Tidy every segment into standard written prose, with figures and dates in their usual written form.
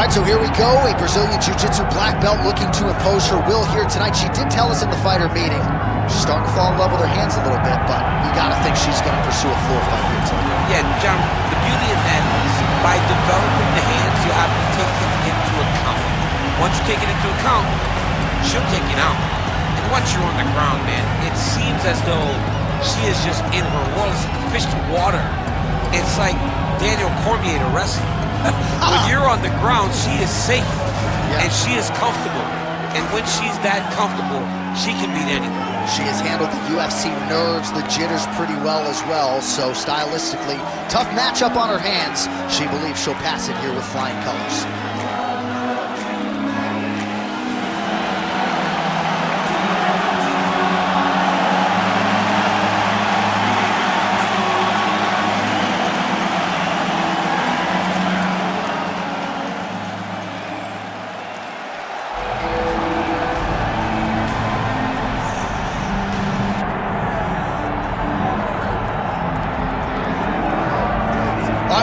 right, so here we go. A Brazilian Jiu-Jitsu black belt looking to impose her will here tonight. She did tell us in the fighter meeting she's starting to fall in love with her hands a little bit, but you got to think she's going to pursue a floor fight here tonight. Yeah, John, the beauty of that is by developing the hands, you have to take it into account. Once you take it into account, she'll take it out. And once you're on the ground, man, it seems as though she is just in her world. It's like fish to water. It's like Daniel Cormier to wrestling. When you're on the ground, she is safe, and she is comfortable. And when she's that comfortable, she can beat anyone. She has handled the UFC nerves, the jitters pretty well as well, so stylistically, tough matchup on her hands. She believes she'll pass it here with flying colors.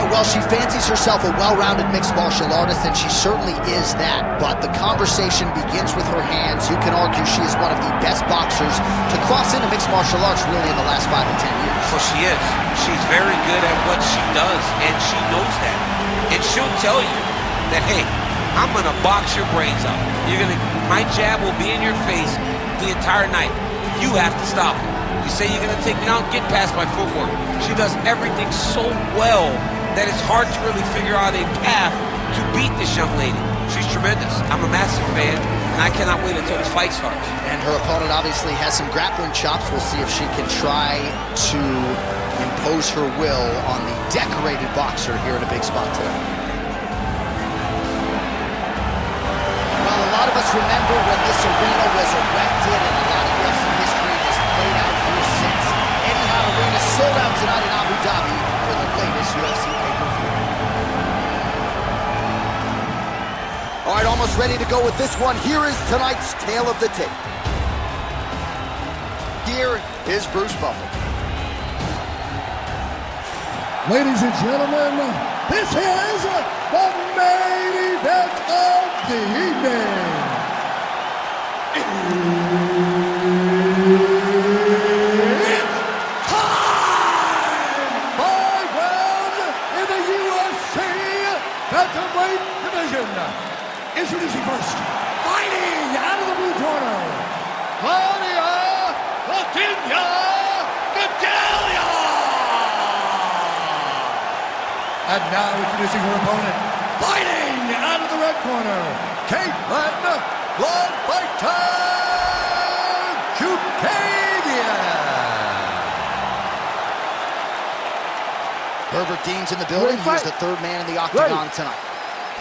Well, she fancies herself a well-rounded mixed martial artist, and she certainly is that. But the conversation begins with her hands. You can argue she is one of the best boxers to cross into mixed martial arts really in the last 5 to 10 years. Well, she is. She's very good at what she does, and she knows that. And she'll tell you that, hey, I'm going to box your brains out. My jab will be in your face the entire night. You have to stop it. You say you're going to take me out, get past my footwork. She does everything so well that it's hard to really figure out a path to beat this young lady. She's tremendous. I'm a massive fan, and I cannot wait until this fight starts. And her opponent obviously has some grappling chops. We'll see if she can try to impose her will on the decorated boxer here in a big spot today. Well, a lot of us remember when this arena was erected, and a lot of UFC history has played out here since. Etihad Arena sold out tonight in Abu Dhabi for the latest UFC pay-per-view. All right, almost ready to go with this one. Here is tonight's tale of the tape. Here is Bruce Buffer. Ladies and gentlemen, this is the main event of the evening. Introducing first, fighting out of the blue corner, Claudia, Gadelha. And now introducing her opponent, fighting out of the red corner, Katlyn, Blood Fighter Chukagian. Herbert Dean's in the building. He's the third man in the octagon tonight.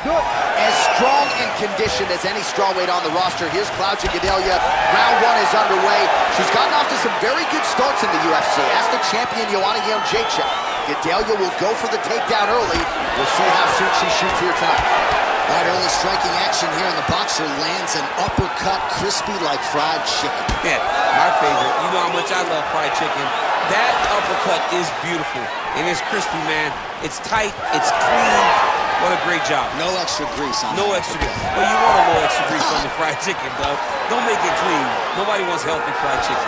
As strong and conditioned as any strawweight on the roster, here's Claudia Gadelha. Round one is underway. She's gotten off to some very good starts in the UFC. As the champion, Joanna Jędrzejczyk. Gadelha will go for the takedown early. We'll see how soon she shoots here tonight. All right, early striking action here, and the boxer lands an uppercut, crispy like fried chicken. Yeah, my favorite. You know how much I love fried chicken. That uppercut is beautiful. It is crispy, man. It's tight. It's clean. What a great job. No extra grease on No extra grease. Well, you want a little extra grease on the fried chicken, though. Don't make it clean. Nobody wants healthy fried chicken.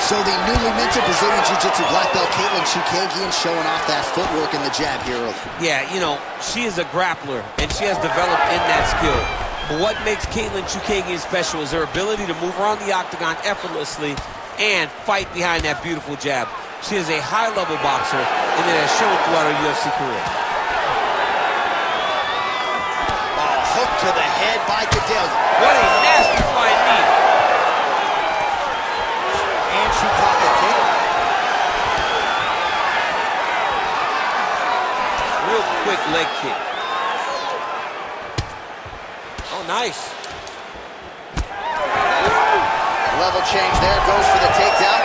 So the newly minted Brazilian Jiu-Jitsu black belt Katlyn Chukagian showing off that footwork and the jab here early. Yeah, you know, she is a grappler, and she has developed in that skill. But what makes Katlyn Chukagian special is her ability to move around the octagon effortlessly and fight behind that beautiful jab. She is a high-level boxer, and it has shown throughout her UFC career. Oh, hook to the head by Gadelha. What a nasty flying knee. And she caught the kick. Real quick leg kick. Oh, nice. Level change there, goes for the takedown.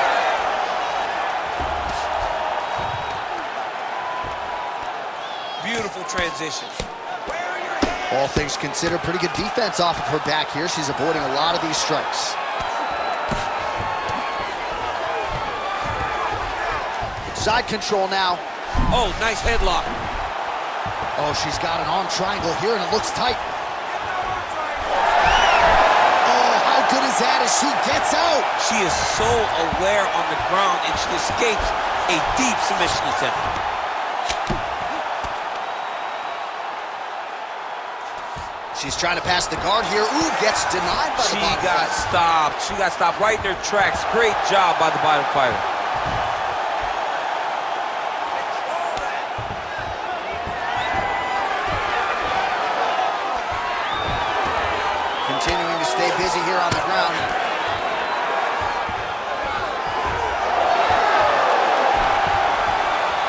Beautiful transition. All things considered, pretty good defense off of her back here. She's avoiding a lot of these strikes. Side control now. Oh, nice headlock. Oh, she's got an arm triangle here, and it looks tight. Good is that as she gets out. She is so aware on the ground, and she escapes a deep submission attempt. She's trying to pass the guard here. Ooh, gets denied by the bottom fighter. She got stopped right in her tracks. Great job by the bottom fighter. Continuing to stay busy here on the ground.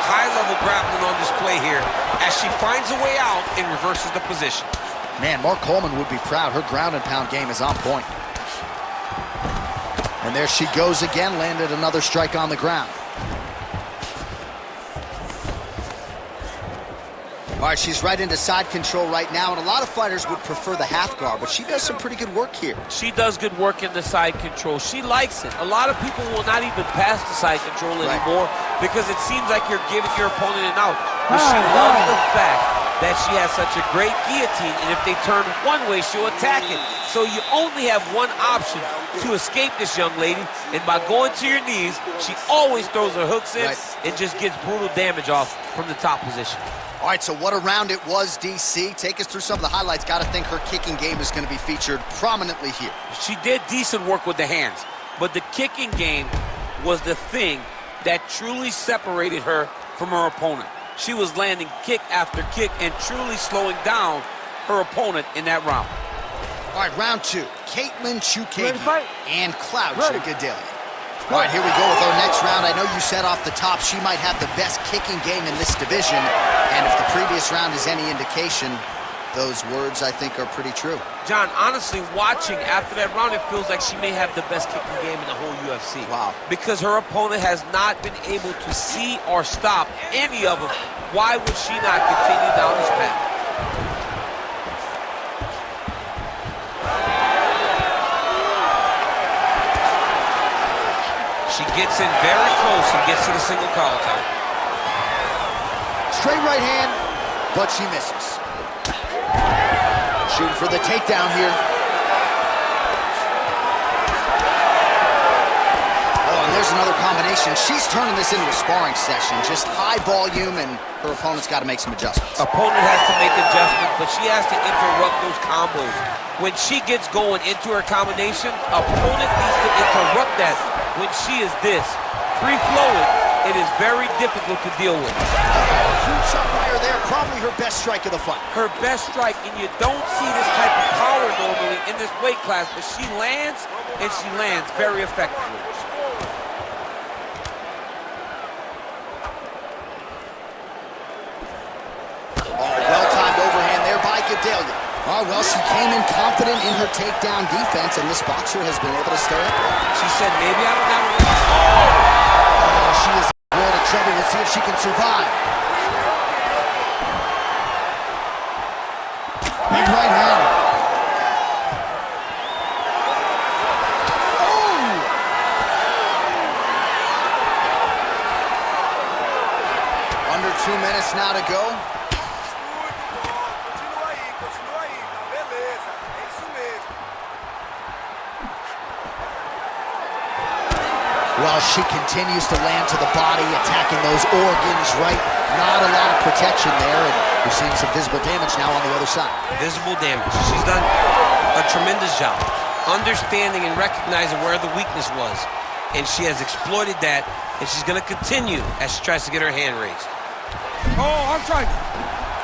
High-level grappling on display here as she finds a way out and reverses the position. Man, Mark Coleman would be proud. Her ground and pound game is on point. And there she goes again, landed another strike on the ground. All right, she's right into side control right now, and a lot of fighters would prefer the half guard, but she does some pretty good work here. She does good work in the side control. She likes it. A lot of people will not even pass the side control anymore because it seems like you're giving your opponent an out. But she loves the fact that she has such a great guillotine, and if they turn one way, she'll attack it. So you only have one option to escape this young lady, and by going to your knees, she always throws her hooks in and just gets brutal damage off from the top position. All right, so what a round it was, DC. Take us through some of the highlights. Got to think her kicking game is going to be featured prominently here. She did decent work with the hands, but the kicking game was the thing that truly separated her from her opponent. She was landing kick after kick and truly slowing down her opponent in that round. All right, round two. Katlyn and Claudia Gadelha. All right, here we go with our next round. I know you said off the top she might have the best kicking game in this division, and if the previous round is any indication, those words, I think, are pretty true. John, honestly, watching after that round, it feels like she may have the best kicking game in the whole UFC. Wow. Because her opponent has not been able to see or stop any of them. Why would she not continue down this path? She gets in very close and gets to the single collar tie. Straight right hand, but she misses. Shooting for the takedown here. Oh, and there's another combination. She's turning this into a sparring session. Just high volume, and her opponent's got to make some adjustments. Opponent has to make adjustments, but she has to interrupt those combos. When she gets going into her combination, opponent needs to interrupt that. When she is this free-flowing, it is very difficult to deal with. Huge shot by her there, probably her best strike of the fight. Her best strike, and you don't see this type of power normally in this weight class, but she lands, and she lands very effectively. Oh, well-timed overhand there by Gadelha. Oh, well, she came in confident in her takedown defense, and this boxer has been able to stay up. She said, maybe I don't have a... Oh, she is in a world of trouble. We'll see if she can survive. Big right hand. Oh! Under 2 minutes now to go. Well, she continues to land to the body, attacking those organs, right? Not a lot of protection there, and we're seeing some visible damage now on the other side. Visible damage. She's done a tremendous job understanding and recognizing where the weakness was, and she has exploited that, and she's going to continue as she tries to get her hand raised. Oh, arm triangle.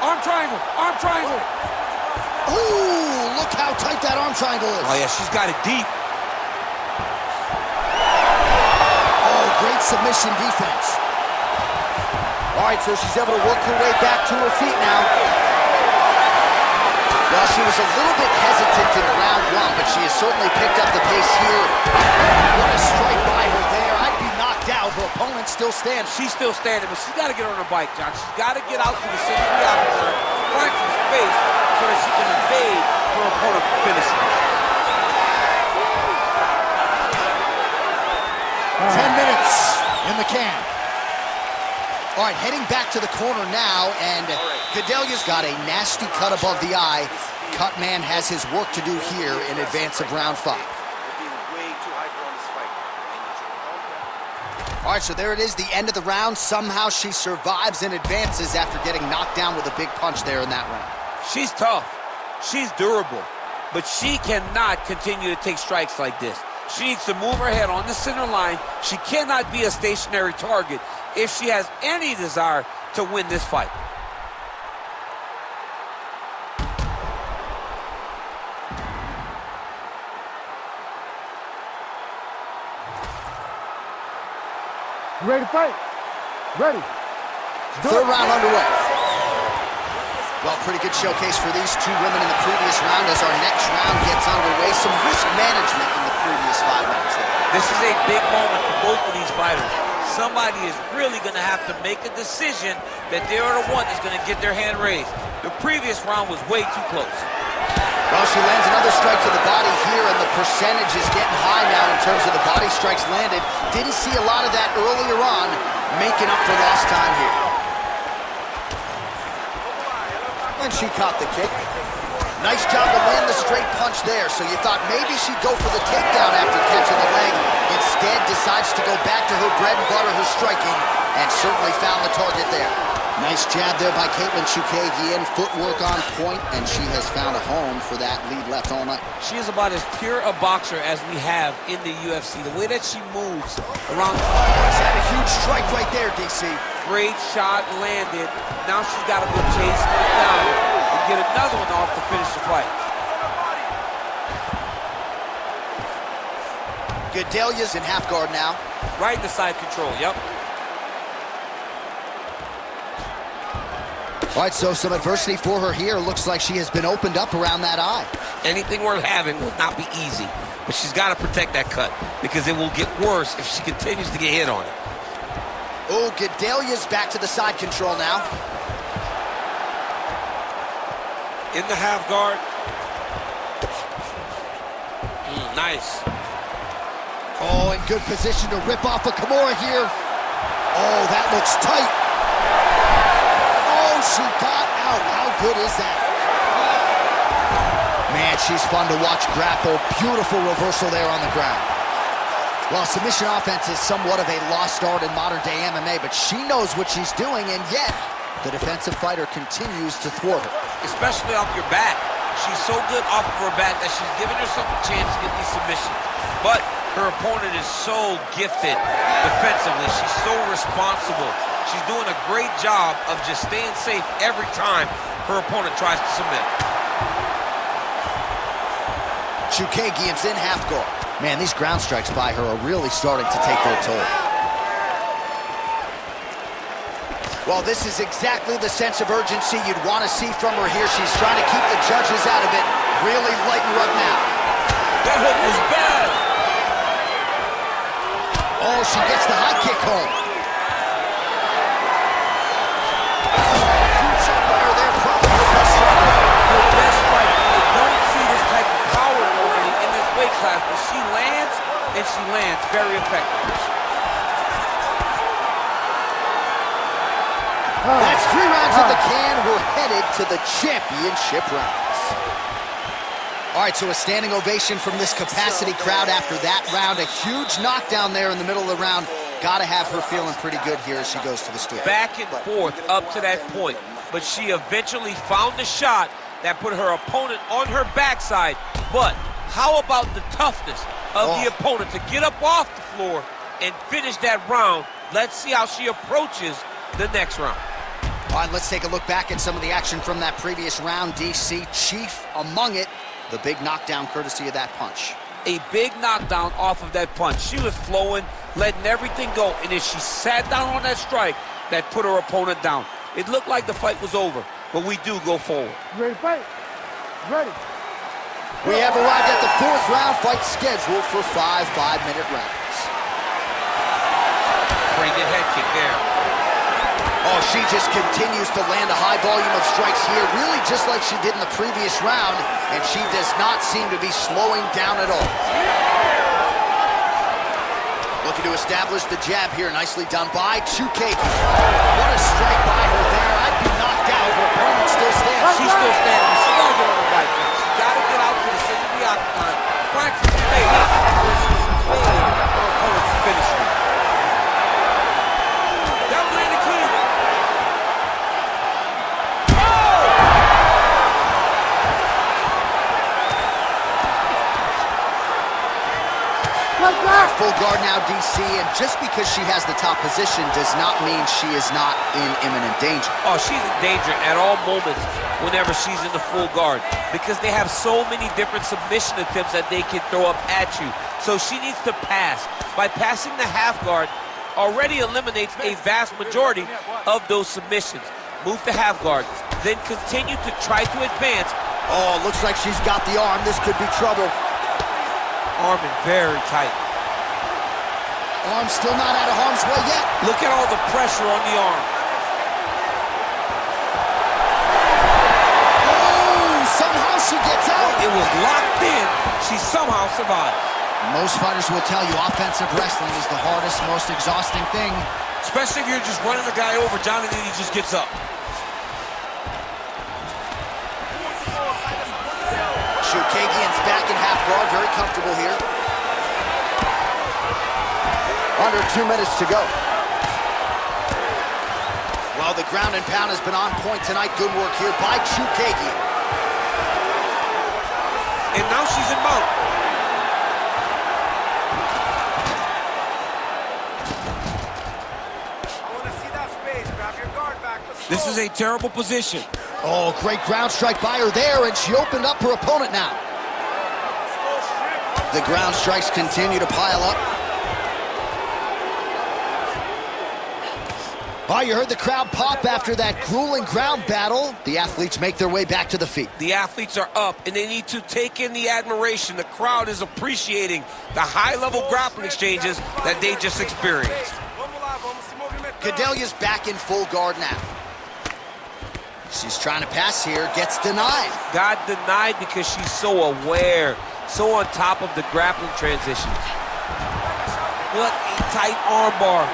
Arm triangle. Arm triangle. Ooh, look how tight that arm triangle is. Oh, yeah, she's got it deep. Great submission defense. All right, so she's able to work her way back to her feet now. Well, she was a little bit hesitant in round one, but she has certainly picked up the pace here. What a strike by her there. I'd be knocked out. Her opponent still standing. She's still standing, but she's got to get on her bike, John. She's got to get out to the center of the opposite, find some space so that she can evade her opponent's finishing. 10 minutes in the can. All right, heading back to the corner now, and Gadelha's got a nasty cut above the eye. Cutman has his work to do here in advance of round 5. All right, so there it is, the end of the round. Somehow she survives and advances after getting knocked down with a big punch there in that round. She's tough. She's durable. But she cannot continue to take strikes like this. She needs to move her head on the center line. She cannot be a stationary target if she has any desire to win this fight. You ready to fight? Ready. Third round underway. Well, pretty good showcase for these two women in the previous round as our next round gets underway. Some risk management in the previous 5 minutes there. This is a big moment for both of these fighters. Somebody is really going to have to make a decision that they are the one that's going to get their hand raised. The previous round was way too close. Well, she lands another strike to the body here, and the percentage is getting high now in terms of the body strikes landed. Didn't see a lot of that earlier on, making up for lost time here. And she caught the kick. Nice job to land the straight punch there, so you thought maybe she'd go for the takedown after catching the leg. Instead, decides to go back to her bread and butter, her striking, and certainly found the target there. Nice jab there by Katlyn Chukagian, footwork on point, and she has found a home for that lead left all night. She is about as pure a boxer as we have in the UFC. The way that she moves around. She's had a huge strike right there, DC. Great shot landed. Now she's got to go chase it down and get another one off to finish the fight. Gadelha's in half guard now. Right in the side control, yep. All right, so some adversity for her here. Looks like she has been opened up around that eye. Anything worth having will not be easy, but she's got to protect that cut because it will get worse if she continues to get hit on it. Oh, Gadelha's back to the side control now. In the half guard. Nice. Oh, in good position to rip off a Kimura here. Oh, that looks tight. Oh, she got out. How good is that? Man, she's fun to watch grapple. Beautiful reversal there on the ground. Well, submission offense is somewhat of a lost art in modern-day MMA, but she knows what she's doing, and yet the defensive fighter continues to thwart her. Especially off your back. She's so good off of her back that she's giving herself a chance to get these submissions. But her opponent is so gifted defensively. She's so responsible. She's doing a great job of just staying safe every time her opponent tries to submit. Chukagian's in half guard. Man, these ground strikes by her are really starting to take their toll. Well, this is exactly the sense of urgency you'd want to see from her here. She's trying to keep the judges out of it. Really lighten her up now. That hook was bad. Oh, she gets the high kick home. Huge shot by her there, probably her best strike. Her best fight. You don't see this type of power normally in this weight class, but she lands, and she lands very effectively. That's 3 rounds in the can. We're headed to the championship rounds. All right, so a standing ovation from this capacity crowd after that round. A huge knockdown there in the middle of the round. Got to have her feeling pretty good here as she goes to the stool. Back and forth up to that point, but she eventually found the shot that put her opponent on her backside. But how about the toughness of the opponent to get up off the floor and finish that round? Let's see how she approaches the next round. All right, let's take a look back at some of the action from that previous round. DC, chief among it, the big knockdown courtesy of that punch. A big knockdown off of that punch. She was flowing, letting everything go, and as she sat down on that strike, that put her opponent down. It looked like the fight was over, but we do go forward. You ready to fight? Ready. We have arrived at the 4th round fight scheduled for 5 5-minute rounds. Pretty good head kick there. Oh, she just continues to land a high volume of strikes here, really just like she did in the previous round, and she does not seem to be slowing down at all. Looking to establish the jab here. Nicely done by Chukagi. What a strike by her there. I'd be knocked out. Her opponent still stands. She's still standing. She got to get on the right. She got to get out to the center of the octagon. Practice is made. Her opponent's finishing. That was really clean. Full guard now, DC, and just because she has the top position does not mean she is not in imminent danger. Oh, she's in danger at all moments whenever she's in the full guard because they have so many different submission attempts that they can throw up at you. So she needs to pass. By passing the half guard, already eliminates a vast majority of those submissions. Move to half guard, then continue to try to advance. Oh, looks like she's got the arm. This could be trouble. Arm in very tight. Arm still not out of harm's way yet. Look at all the pressure on the arm. Oh, somehow she gets out. It was locked in. She somehow survives. Most fighters will tell you offensive wrestling is the hardest, most exhausting thing. Especially if you're just running the guy over, John, and then he just gets up. Shukagian's back in half guard, very comfortable here. Under 2 minutes to go. Well, the ground and pound has been on point tonight. Good work here by Shukagian. And now she's in mount. This is a terrible position. Oh, great ground strike by her there, and she opened up her opponent now. The ground strikes continue to pile up. Oh, you heard the crowd pop after that grueling ground battle. The athletes make their way back to the feet. The athletes are up, and they need to take in the admiration. The crowd is appreciating the high-level grappling exchanges that they just experienced. Gadelha's back in full guard now. She's trying to pass here, gets denied. Got denied because she's so aware, so on top of the grappling transitions. What a tight armbar.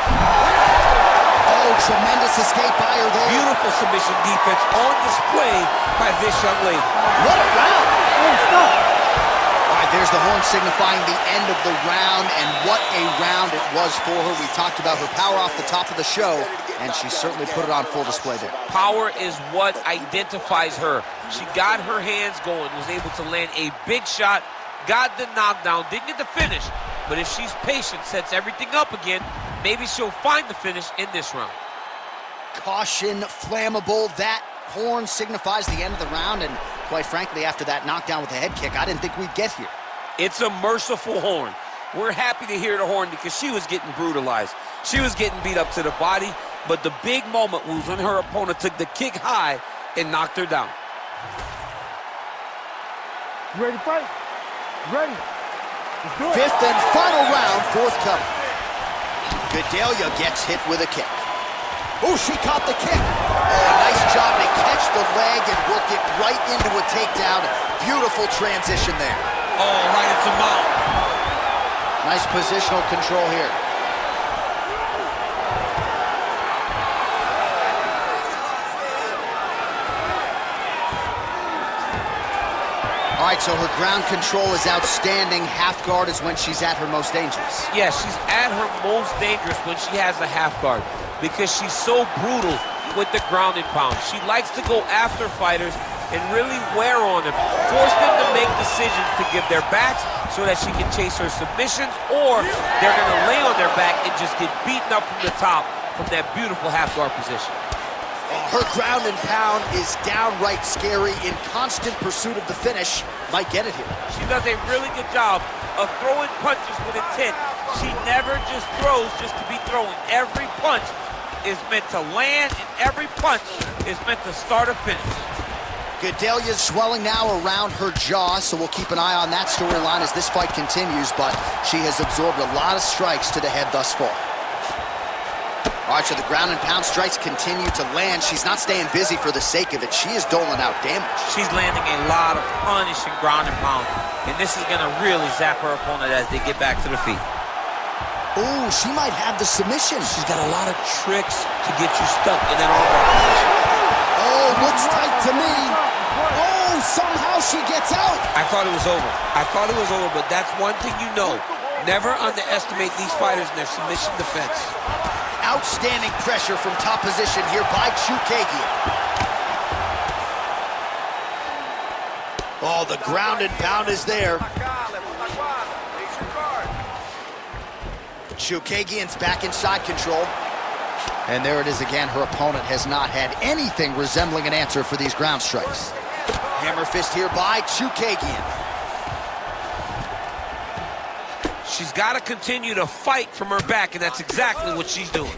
Oh, tremendous escape by her there. Beautiful submission defense on display by this young lady. What a round! All right, there's the horn signifying the end of the round, and what a round it was for her. We talked about her power off the top of the show, and she certainly put it on full display there. Power is what identifies her. She got her hands going, was able to land a big shot, got the knockdown, didn't get the finish, but if she's patient, sets everything up again, maybe she'll find the finish in this round. Caution, flammable. That horn signifies the end of the round, and quite frankly, after that knockdown with the head kick, I didn't think we'd get here. It's a merciful horn. We're happy to hear the horn because she was getting brutalized. She was getting beat up to the body, but the big moment was when her opponent took the kick high and knocked her down. You ready to fight? Ready. Let's do it. Fifth and final round, forthcoming. Gadelha gets hit with a kick. Oh, she caught the kick. Oh, nice job to catch the leg and work it right into a takedown. Beautiful transition there. Oh, right into mount. Nice positional control here. All right, so her ground control is outstanding. Half guard is when she's at her most dangerous. Yeah, she's at her most dangerous when she has the half guard because she's so brutal with the ground and pound. She likes to go after fighters and really wear on them, force them to make decisions to give their backs so that she can chase her submissions, or they're going to lay on their back and just get beaten up from the top from that beautiful half guard position. Her ground and pound is downright scary. In constant pursuit of the finish. Might get it here. She does a really good job of throwing punches with intent. She never just throws just to be throwing. Every punch is meant to land, and every punch is meant to start or finish. Gadelha's swelling now around her jaw, so we'll keep an eye on that storyline as this fight continues, but she has absorbed a lot of strikes to the head thus far. All right, so the ground and pound strikes continue to land. She's not staying busy for the sake of it. She is doling out damage. She's landing a lot of punishing ground and pound, and this is going to really zap her opponent as they get back to the feet. Oh, she might have the submission. She's got a lot of tricks to get you stuck in that armbar position. Oh, looks tight to me. Oh, somehow she gets out. I thought it was over. But that's one thing you know. Never underestimate these fighters in their submission defense. Outstanding pressure from top position here by Chookagian. Oh, the ground and pound is there. Chookagian's back in side control. And there it is again. Her opponent has not had anything resembling an answer for these ground strikes. Hammer fist here by Chookagian. She's got to continue to fight from her back, and that's exactly what she's doing.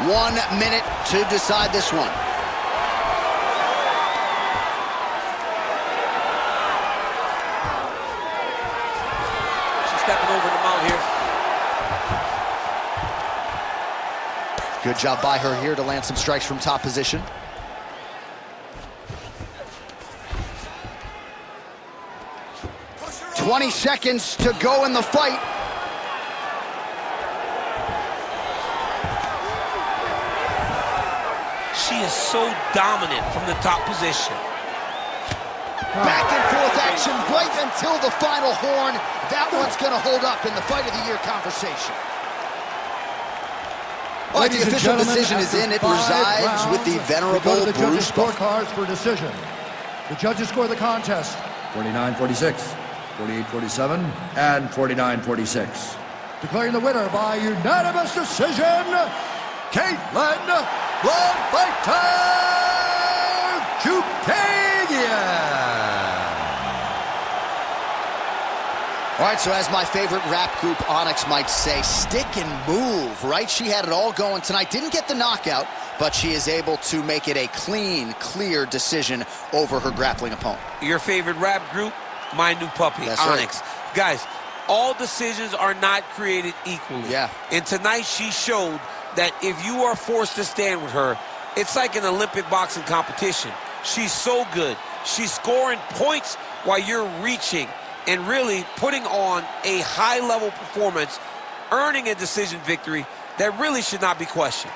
1 minute to decide this one. She's stepping over the mount here. Good job by her here to land some strikes from top position. "20 seconds to go in the fight." She is so dominant from the top position. Back and forth action right until the final horn. That one's going to hold up in the Fight of the Year conversation. All right, the official decision is in. It resides with the venerable the Bruce judges' scorecards for decision. The judges score the contest 49-46, 48-47, and 49-46. Declaring the winner by unanimous decision, Katlyn Chookagian. All right, so as my favorite rap group, Onyx, might say, stick and move, right? She had it all going tonight. Didn't get the knockout, but she is able to make it a clean, clear decision over her grappling opponent. Your favorite rap group? My new puppy, That's Onyx. right. Guys, all decisions are not created equally. Yeah. And tonight she showed that if you are forced to stand with her, it's like an Olympic boxing competition. She's so good. She's scoring points while you're reaching and really putting on a high-level performance, earning a decision victory that really should not be questioned.